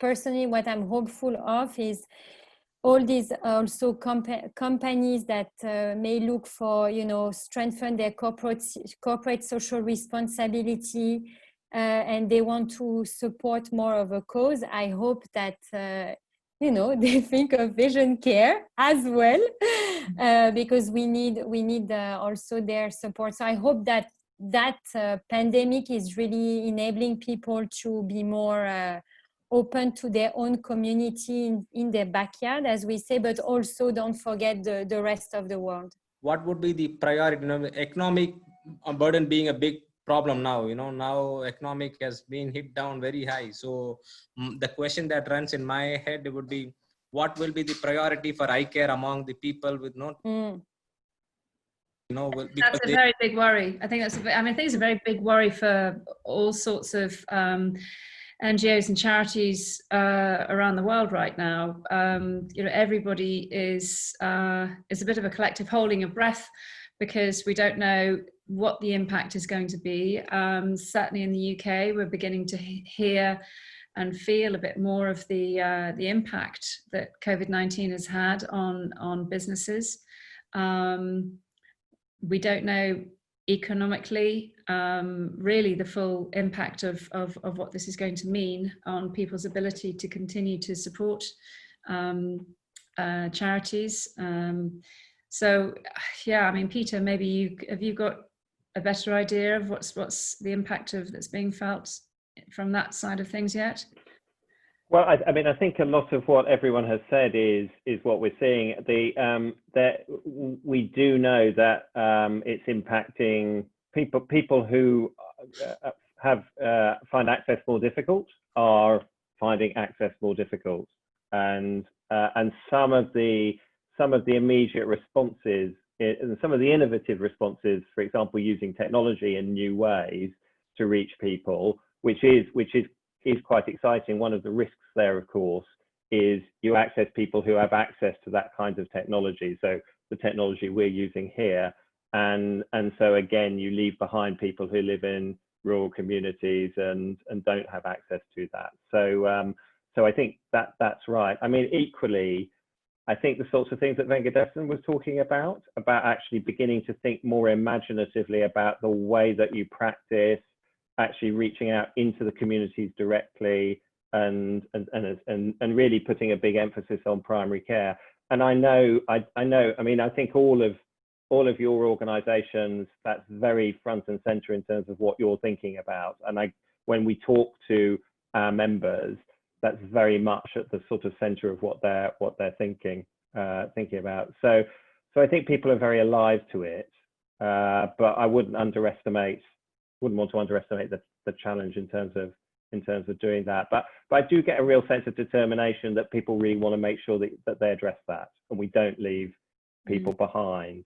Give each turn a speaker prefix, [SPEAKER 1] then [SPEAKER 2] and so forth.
[SPEAKER 1] personally, what I'm hopeful of is all these also companies that may look for, strengthen their corporate social responsibility, and they want to support more of a cause. I hope that, they think of vision care as well, because we need also their support. So I hope that pandemic is really enabling people to be more open to their own community in their backyard, as we say, but also don't forget the rest of the world.
[SPEAKER 2] What would be the priority? Economic burden being a big problem now. Now economic has been hit down very high. So the question that runs in my head would be, what will be the priority for eye care among the people with no?
[SPEAKER 3] That's a very big worry. I think I think it's a very big worry for all sorts of NGOs and charities around the world right now. Everybody is a bit of a collective holding of breath, because we don't know what the impact is going to be. Certainly in the UK, we're beginning to hear and feel a bit more of the impact that COVID-19 has had on businesses. We don't know economically really the full impact of what this is going to mean on people's ability to continue to support charities. So yeah, I mean, Peter, maybe have you got a better idea of what's the impact that's being felt from that side of things yet?
[SPEAKER 4] Well, I mean, I think a lot of what everyone has said is what we're seeing. That we do know that it's impacting people who find access more difficult are finding access more difficult, and some of the immediate responses and some of the innovative responses, for example, using technology in new ways to reach people, which is quite exciting. One of the risks there, of course, is you access people who have access to that kind of technology. So the technology we're using here, and so again, you leave behind people who live in rural communities and don't have access to that. So I think that's right. I mean, equally, I think the sorts of things that Vengadesan was talking about actually beginning to think more imaginatively about the way that you practice, actually reaching out into the communities directly, and really putting a big emphasis on primary care. And I mean, I think all of your organizations, that's very front and center in terms of what you're thinking about. And when we talk to our members, that's very much at the sort of center of what they're thinking about. So I think people are very alive to it, but I wouldn't want to underestimate the challenge in terms of doing that. But I do get a real sense of determination that people really want to make sure that they address that, and we don't leave people behind.